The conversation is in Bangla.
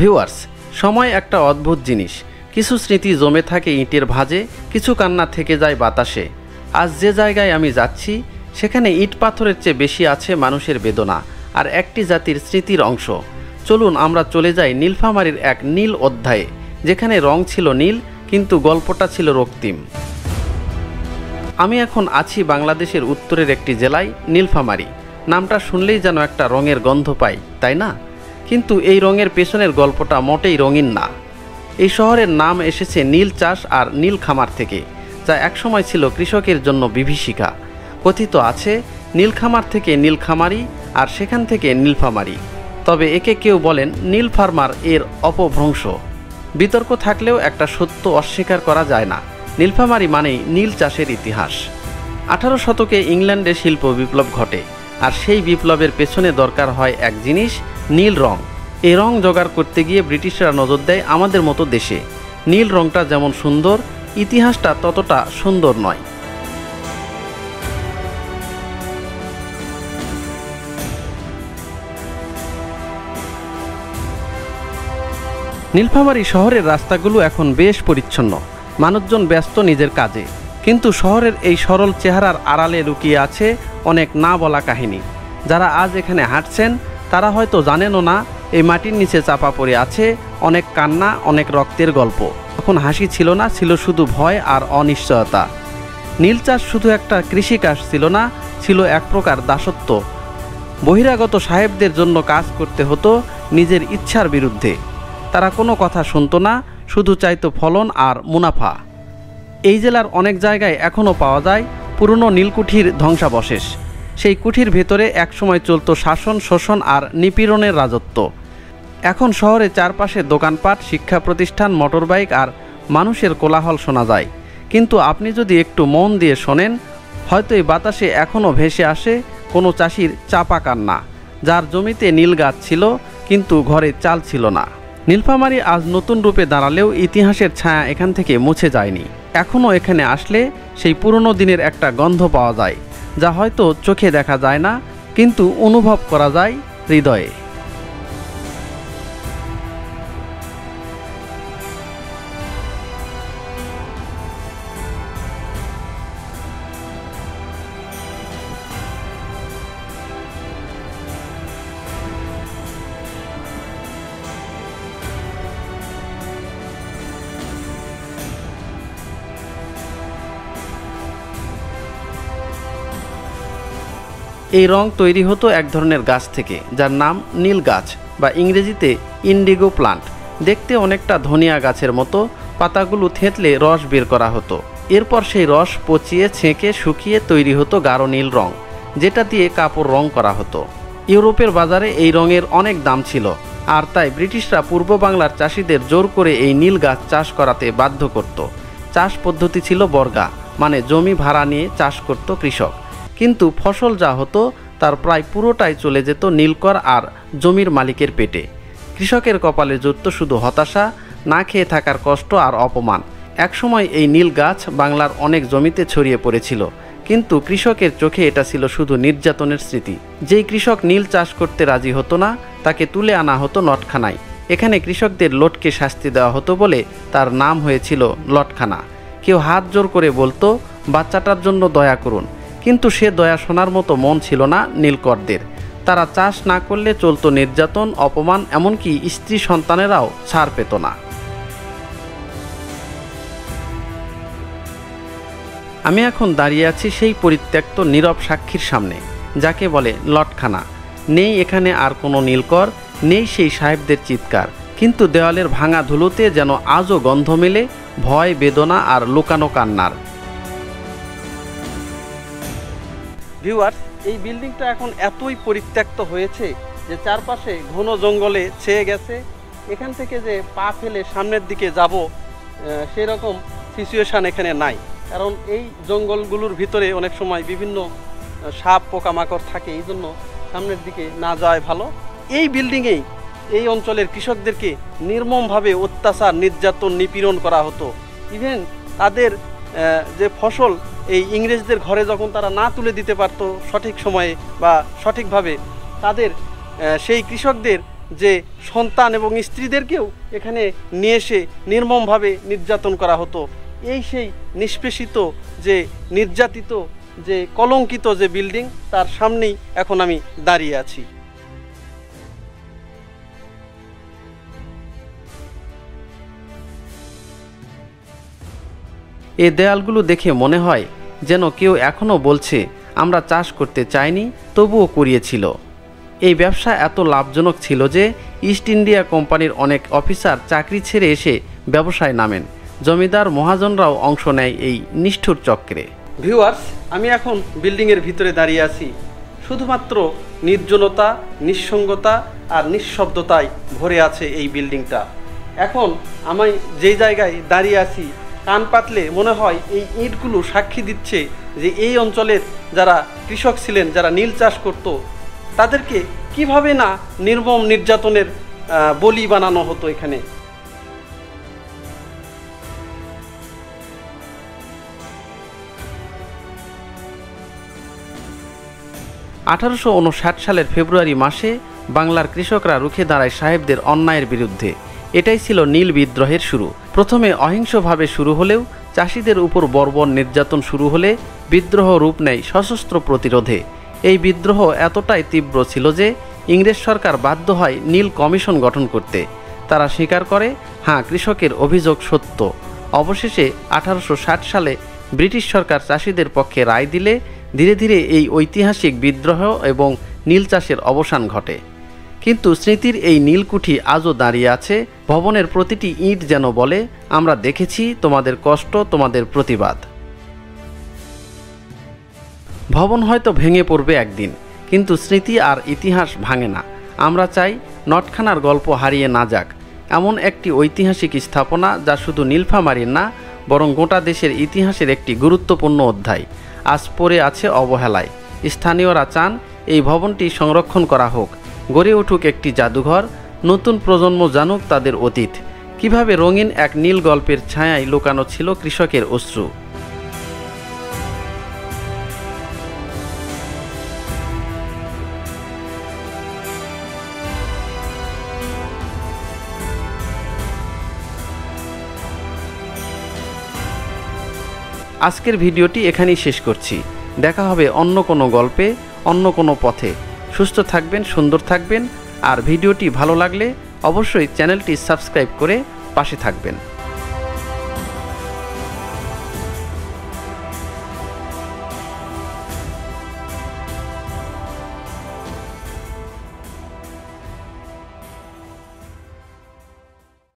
ভিউয়ার্স, সময় একটা অদ্ভুত জিনিস। কিছু স্মৃতি জমে থাকে ইটের ভাঁজে, কিছু কান্না থেকে যায় বাতাসে। আজ যে জায়গায় আমি যাচ্ছি সেখানে ইট পাথরের চেয়ে বেশি আছে মানুষের বেদনা আর একটি জাতির স্মৃতির অংশ। চলুন আমরা চলে যাই নীলফামারীর এক নীল অধ্যায়ে, যেখানে রং ছিল নীল কিন্তু গল্পটা ছিল রক্তিম। আমি এখন আছি বাংলাদেশের উত্তরের একটি জেলায়, নীলফামারী। নামটা শুনলেই যেন একটা রঙের গন্ধ পাই, তাই না? কিন্তু এই রঙের পেছনের গল্পটা মোটেই রঙিন না। এই শহরের নাম এসেছে নীল চাষ আর নীল খামার থেকে, যা একসময় ছিল কৃষকের জন্য বিভীষিকা। কথিত আছে নীল খামার থেকে নীলখামারি আর সেখান থেকে নীলফামারী। তবে একে কেউ বলেন নীল ফার্মার, এর অপভ্রংশ। বিতর্ক থাকলেও একটা সত্য অস্বীকার করা যায় না, নীলফামারী মানেই নীল চাষের ইতিহাস। 18 শতকে ইংল্যান্ডে শিল্প বিপ্লব ঘটে, আর সেই বিপ্লবের পেছনে দরকার হয় এক জিনিস, নীল রং। এই রং জোগাড় করতে গিয়ে ব্রিটিশরা নজর দেয় আমাদের মতো দেশে। নীল রংটা যেমন সুন্দর, ইতিহাসটা ততটা সুন্দর নয়। নীলফামারী শহরের রাস্তাগুলো এখন বেশ পরিচ্ছন্ন, মানুষজন ব্যস্ত নিজের কাজে। কিন্তু শহরের এই সরল চেহারার আড়ালে লুকিয়ে আছে অনেক না বলা কাহিনী। যারা আজ এখানে হাঁটছেন তারা হয়তো জানেনও না, এই মাটির নিচে চাপা পড়ে আছে অনেক কান্না, অনেক রক্তের গল্প। তখন হাসি ছিল না, ছিল শুধু ভয় আর অনিশ্চয়তা। নীল চাষ শুধু একটা কৃষিকাজ ছিল না, ছিল এক প্রকার দাসত্ব। বহিরাগত সাহেবদের জন্য কাজ করতে হতো নিজের ইচ্ছার বিরুদ্ধে। তারা কোনো কথা শুনতো না, শুধু চাইতো ফলন আর মুনাফা। এই জেলার অনেক জায়গায় এখনও পাওয়া যায় পুরনো নীলকুঠির ধ্বংসাবশেষ। সেই কুঠির ভেতরে একসময় চলতো শাসন, শোষণ আর নিপীড়নের রাজত্ব। এখন শহরে চারপাশে দোকানপাট, শিক্ষা প্রতিষ্ঠান, মোটরবাইক আর মানুষের কোলাহল শোনা যায়। কিন্তু আপনি যদি একটু মন দিয়ে শোনেন, হয়তো এই বাতাসে এখনও ভেসে আসে কোনো চাষির চাপা কান্না, যার জমিতে নীল গাছ ছিল কিন্তু ঘরে চাল ছিল না। নীলফামারী আজ নতুন রূপে দাঁড়ালেও ইতিহাসের ছায়া এখান থেকে মুছে যায়নি। এখনও এখানে আসলে সেই পুরনো দিনের একটা গন্ধ পাওয়া যায়, যা হয়তো চোখে দেখা যায় না, কিন্তু অনুভব করা যায় হৃদয়ে। এই রং তৈরি হতো এক ধরনের গাছ থেকে, যার নাম নীল গাছ বা ইংরেজিতে ইন্ডিগো প্লান্ট। দেখতে অনেকটা ধনিয়া গাছের মতো, পাতাগুলো থেঁতলে রস বের করা হতো। এরপর সেই রস পচিয়ে, ছেঁকে, শুকিয়ে তৈরি হতো গাঢ় নীল রং, যেটা দিয়ে কাপড় রং করা হতো। ইউরোপের বাজারে এই রঙের অনেক দাম ছিল, আর তাই ব্রিটিশরা পূর্ব বাংলার চাষিদের জোর করে এই নীল গাছ চাষ করাতে বাধ্য করত। চাষ পদ্ধতি ছিল বর্গা, মানে জমি ভাড়া নিয়ে চাষ করত কৃষক। কিন্তু ফসল যা হতো তার প্রায় পুরোটাই চলে যেত নীলকর আর জমির মালিকের পেটে। কৃষকের কপালে জুটত শুধু হতাশা, না খেয়ে থাকার কষ্ট আর অপমান। একসময় এই নীল গাছ বাংলার অনেক জমিতে ছড়িয়ে পড়েছিল, কিন্তু কৃষকের চোখে এটা ছিল শুধু নির্যাতনের স্মৃতি। যেই কৃষক নীল চাষ করতে রাজি হতো না, তাকে তুলে আনা হতো লটখানায়। এখানে কৃষকদের লটকে শাস্তি দেওয়া হতো বলে তার নাম হয়েছিল লটখানা। কেউ হাত জোর করে বলতো, বাচ্চাটার জন্য দয়া করুন, কিন্তু সে দয়া শোনার মতো মন ছিল না নীলকরদের। তারা চাষ না করলে চলতো নির্যাতন, অপমান, এমনকি স্ত্রী সন্তানেরাও ছাড় পেত না। আমি এখন দাঁড়িয়ে আছি সেই পরিত্যক্ত নীরব সাক্ষীর সামনে, যাকে বলে লটখানা। নেই এখানে আর কোনো নীলকর, নেই সেই সাহেবদের চিৎকার, কিন্তু দেওয়ালের ভাঙা ধুলোতে যেন আজও গন্ধ মেলে ভয়, বেদনা আর লুকানো কান্নার। ভিউয়ার্স, এই বিল্ডিংটা এখন এতই পরিত্যক্ত হয়েছে যে চারপাশে ঘন জঙ্গলে ছেয়ে গেছে। এখান থেকে যে পা ফেলে সামনের দিকে যাব সেরকম সিচুয়েশান এখানে নাই, কারণ এই জঙ্গলগুলোর ভিতরে অনেক সময় বিভিন্ন সাপ, পোকামাকড় থাকে, এই জন্য সামনের দিকে না যাওয়াই ভালো। এই বিল্ডিংয়েই এই অঞ্চলের কৃষকদেরকে নির্মমভাবে অত্যাচার, নির্যাতন, নিপীড়ন করা হতো। ইভেন তাদের যে ফসল এই ইংরেজদের ঘরে যখন তারা না তুলে দিতে পারত সঠিক সময়ে বা সঠিকভাবে, তাদের সেই কৃষকদের যে সন্তান এবং স্ত্রীদেরকেও এখানে নিয়ে এসে নির্মমভাবে নির্যাতন করা হতো। এই সেই নিষ্পেষিত, যে নির্যাতিত, যে কলঙ্কিত যে বিল্ডিং, তার সামনেই এখন আমি দাঁড়িয়ে আছি। এই দেয়ালগুলো দেখে মনে হয় যেন কেউ এখনও বলছে আমরা চাষ করতে চাইনি, তবুও করিয়েছিল। এই ব্যবসা এত লাভজনক ছিল যে ইস্ট ইন্ডিয়া কোম্পানির অনেক অফিসার চাকরি ছেড়ে এসে ব্যবসায় নামেন। জমিদার মহাজনরাও অংশ নেয় এই নিষ্ঠুর চক্রে। ভিউয়ার্স, আমি এখন বিল্ডিংয়ের ভিতরে দাঁড়িয়ে আছি। শুধুমাত্র নির্জনতা, নিঃসঙ্গতা আর নিঃশব্দতায় ভরে আছে এই বিল্ডিংটা। এখন আমি যেই জায়গায় দাঁড়িয়ে আছি, কান পাতলে মনে হয় এই ইটগুলো সাক্ষী দিচ্ছে যে এই অঞ্চলের যারা কৃষক ছিলেন, যারা নীল চাষ করত, তাদেরকে কিভাবে না নির্মম নির্যাতনের বলি বানানো হতো। এখানে 1859 সালের ফেব্রুয়ারি মাসে বাংলার কৃষকরা রুখে দাঁড়ায় সাহেবদের অন্যায়ের বিরুদ্ধে। এটাই ছিল নীল বিদ্রোহের শুরু। প্রথমে অহিংসভাবে শুরু হলেও চাষিদের উপর বর্বর নির্যাতন শুরু হলে বিদ্রোহ রূপ নেয় সশস্ত্র প্রতিরোধে। এই বিদ্রোহ এতটাই তীব্র ছিল যে ইংরেজ সরকার বাধ্য হয় নীল কমিশন গঠন করতে। তারা স্বীকার করে, হ্যাঁ, কৃষকের অভিযোগ সত্য। অবশেষে 1860 সালে ব্রিটিশ সরকার চাষিদের পক্ষে রায় দিলে ধীরে ধীরে এই ঐতিহাসিক বিদ্রোহ এবং নীল চাষের অবসান ঘটে। কিন্তু স্মৃতির এই নীলকুঠি আজও দাঁড়িয়ে আছে। ভবনের প্রতিটি ইট যেন বলে, আমরা দেখেছি তোমাদের কষ্ট, তোমাদের প্রতিবাদ। ভবন হয়তো ভেঙে পড়বে একদিন, কিন্তু স্মৃতি আর ইতিহাস ভাঙে না। আমরা চাই নটখানার গল্প হারিয়ে না যাক। এমন একটি ঐতিহাসিক স্থাপনা যা শুধু নীলফামারীর না, বরং গোটা দেশের ইতিহাসের একটি গুরুত্বপূর্ণ অধ্যায় আজ পড়ে আছে অবহেলায়। স্থানীয়রা চান এই ভবনটি সংরক্ষণ করা হোক, গড়ে উঠুক একটি জাদুঘর, নতুন প্রজন্ম জানুক তাদের অতীত, কিভাবে রঙিন এক নীল গল্পের ছায়ায় লুকানো ছিল কৃষকের অশ্রু। আজকের ভিডিওটি এখানেই শেষ করছি। দেখা হবে অন্য কোনো গল্পে, অন্য কোনো পথে। সুস্থ থাকবেন, সুন্দর থাকবেন, আর ভিডিওটি ভালো লাগলে অবশ্যই চ্যানেলটি সাবস্ক্রাইব করে পাশে থাকবেন।